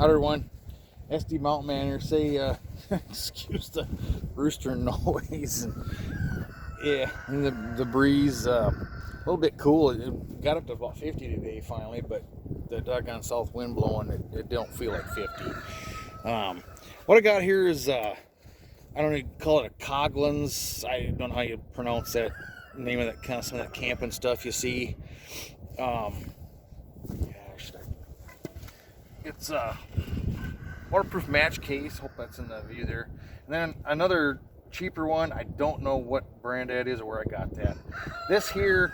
other one. SD Mountain Man here say, excuse the rooster noise. And yeah, and the breeze, a little bit cool. It got up to about 50 today finally, but the doggone south wind blowing, it don't feel like 50. What I got here is, I don't know, call it a Coghlan's. I don't know how you pronounce that name of that kind of some of that camping stuff you see. It's a waterproof match case. Hope that's in the view there. And then another cheaper one. I don't know what brand that is or where I got that. This here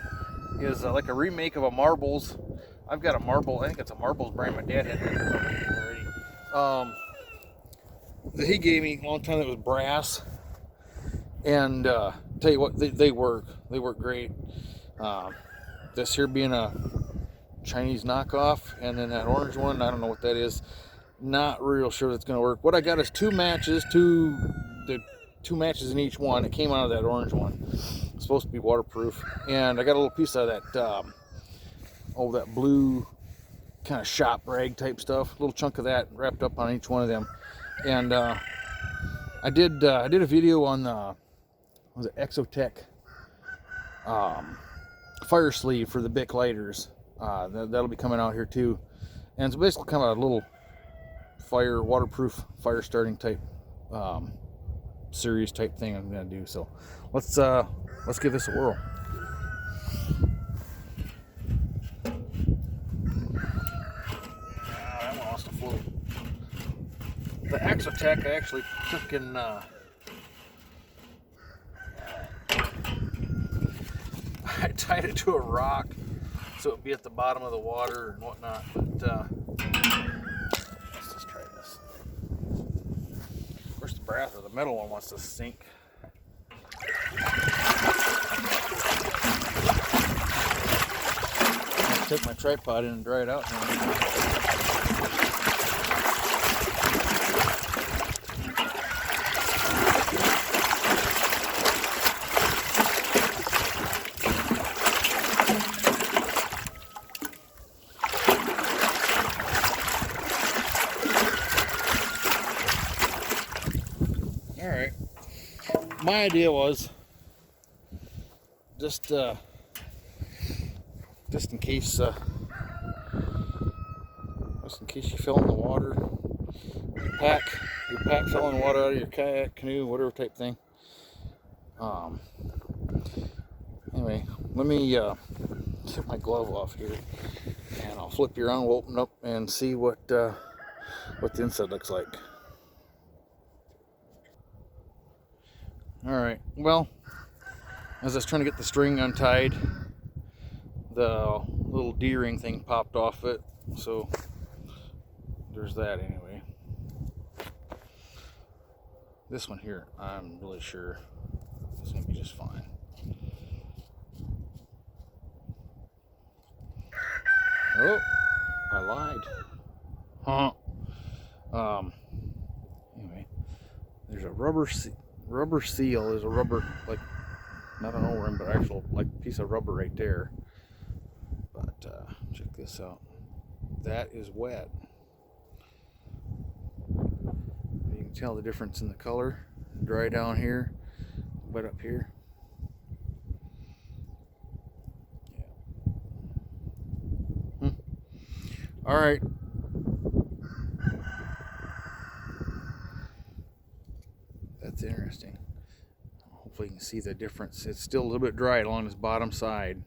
is like a remake of a Marbles. I've got a Marble. I think it's a Marbles brand. My dad had that already. That he gave me a long time. That was brass. And tell you what, they work. They work great. This here being a Chinese knockoff, and then that orange one, I don't know what that is. Not real sure that's gonna work. What I got is two matches, two matches in each one. It came out of that orange one. It's supposed to be waterproof, and I got a little piece of that that blue kind of shop rag type stuff. A little chunk of that wrapped up on each one of them. And I did a video on was it Exotech fire sleeve for the Bic lighters. That'll be coming out here too, and it's basically kind of a little waterproof fire starting type series type thing I'm gonna do. So let's give this a whirl. That one wants to float. The Exotech I actually took in. I tied it to a rock so it would be at the bottom of the water and whatnot, but let's just try this. Where's the brass or the metal one wants to sink? I'll take my tripod in and dry it out now. Alright, my idea was just in case you fell in the water, your pack fell in the water out of your kayak, canoe, whatever type thing. Anyway, let me get my glove off here, and I'll flip you around. We'll open up and see what the inside looks like. Alright, well, as I was trying to get the string untied, the little D-ring thing popped off it, so there's that anyway. This one here, I'm really sure is going to be just fine. Oh, I lied. Anyway, there's a rubber seal. There's a rubber, like, not an O-ring, but actual, like, piece of rubber right there. But check this out. That is wet. You can tell the difference in the color. Dry down here, wet up here. Yeah. All right. That's interesting. Hopefully you can see the difference. It's still a little bit dry along this bottom side.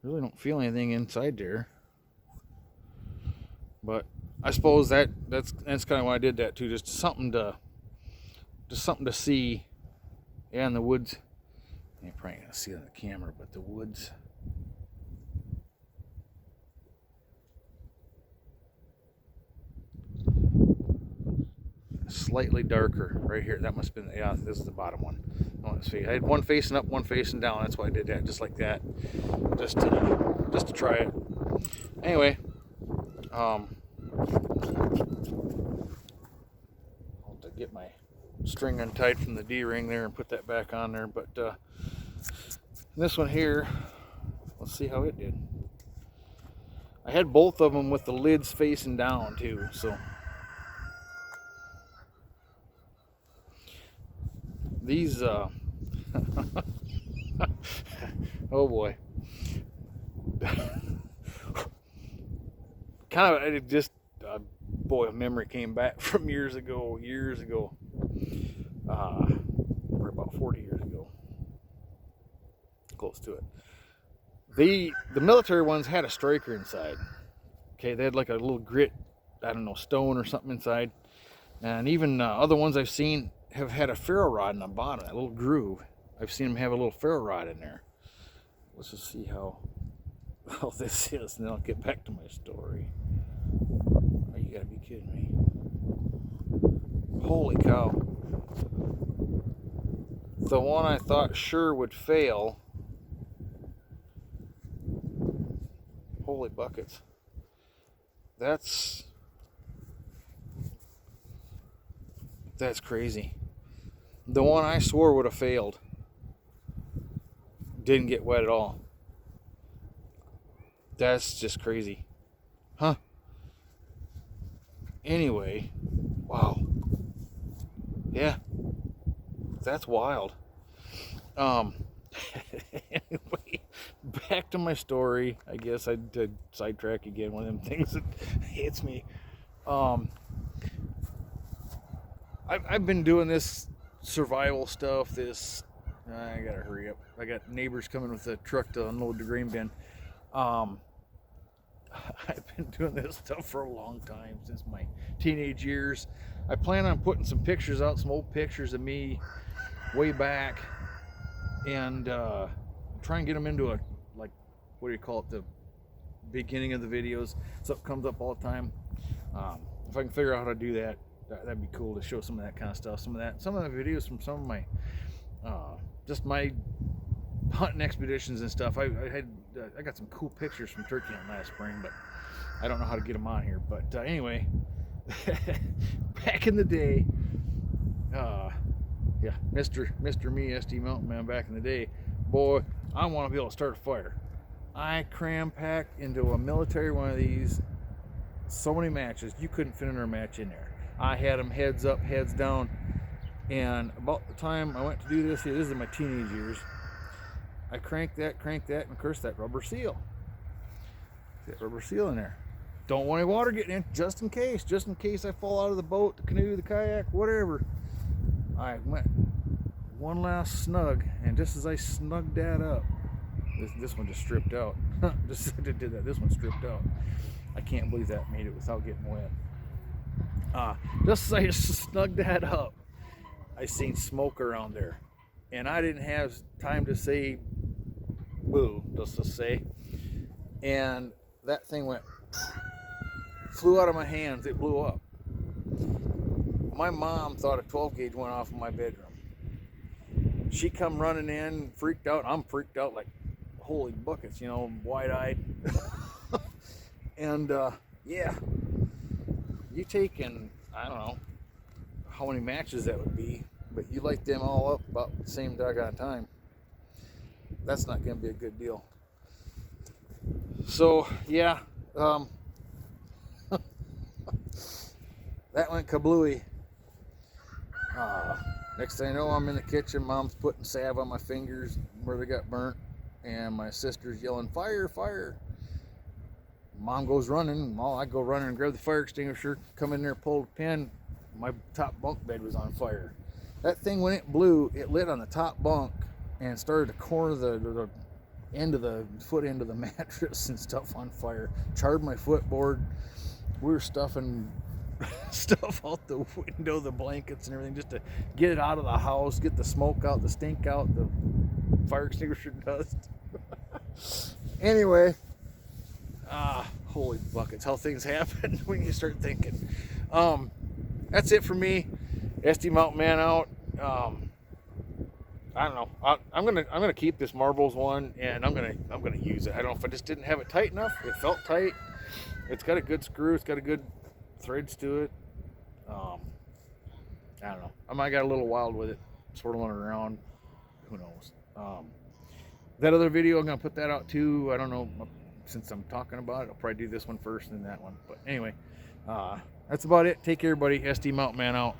Really don't feel anything inside there. But I suppose that's kind of why I did that too. Just something to see. Yeah, in the woods. You're probably gonna see it on the camera, but the woods. Slightly darker right here. That must have been, yeah, this is the bottom one. I had one facing up, one facing down. That's why I did that, just like that, just to try it. Anyway, I'll have to get my string untied from the D-ring there and put that back on there. But this one here, let's Let's see how it did. I had both of them with the lids facing down too, so these oh boy. Kind of, it just boy, a memory came back from years ago, probably about 40 years ago, close to it. The military ones had a striker inside. Okay, they had like a little grit, I don't know, stone or something inside. And even other ones I've seen have had a ferro rod in the bottom, that little groove. I've seen them have a little ferro rod in there. Let's just see how this is, and then I'll get back to my story. Oh, you gotta be kidding me. Holy cow. The one I thought sure would fail. Holy buckets. That's crazy. The one I swore would have failed didn't get wet at all. That's just crazy. Huh? Anyway, wow. Yeah. That's wild. Anyway, back to my story. I guess I did sidetrack again. One of them things that hits me. I've been doing this survival stuff. I gotta hurry up. I got neighbors coming with a truck to unload the grain bin. I've been doing this stuff for a long time, since my teenage years. I plan on putting some pictures out, some old pictures of me way back, and try and get them into a, like, what do you call it, the beginning of the videos. Something comes up all the time. If I can figure out how to do that, that'd be cool to show some of that kind of stuff. Some of the videos from some of my just my hunting expeditions and stuff. I got some cool pictures from turkey hunting last spring, but I don't know how to get them on here. But anyway, back in the day, yeah, Mr. Me, SD Mountain Man, back in the day, boy, I want to be able to start a fire. I cram-packed into a military one of these so many matches, you couldn't fit another match in there. I had them heads up, heads down, and about the time I went to do this is in my teenage years, I cranked that, and of course that rubber seal. That rubber seal in there. Don't want any water getting in, just in case I fall out of the boat, the canoe, the kayak, whatever. I went one last snug, and just as I snugged that up, this one just stripped out. Just as I did that, this one stripped out. I can't believe that made it without getting wet. Just as I snugged that up, I seen smoke around there, and I didn't have time to say boo, just to say, and that thing flew out of my hands. It blew up. My mom thought a 12 gauge went off in my bedroom. She come running in, freaked out. I'm freaked out like holy buckets, wide-eyed. And yeah, you taking, I don't know how many matches that would be, but you light them all up about the same doggone time. That's not going to be a good deal. So yeah, that went kablooey. Next thing I know, I'm in the kitchen. Mom's putting salve on my fingers where they got burnt, and my sister's yelling, "Fire, fire!" Mom goes running. I go running and grab the fire extinguisher, come in there, pull the pin. My top bunk bed was on fire. That thing, when it blew, it lit on the top bunk and started to corner the end of the foot end of the mattress and stuff on fire. Charred my footboard. We were stuffing stuff out the window, the blankets and everything, just to get it out of the house, get the smoke out, the stink out, the fire extinguisher dust. Anyway, holy buckets, how things happen when you start thinking. That's it for me. SD Mountain Man out. I don't know. I'm gonna keep this marbles one, and I'm gonna use it. I don't know if I just didn't have it tight enough. It felt tight. It's got a good screw. It's got a good threads to it. I don't know. I might got a little wild with it, swirling around. Who knows? that other video, I'm gonna put that out too. I don't know, since I'm talking about it, I'll probably do this one first and then that one. But anyway, that's about it. Take care, everybody. SD Mountain Man out.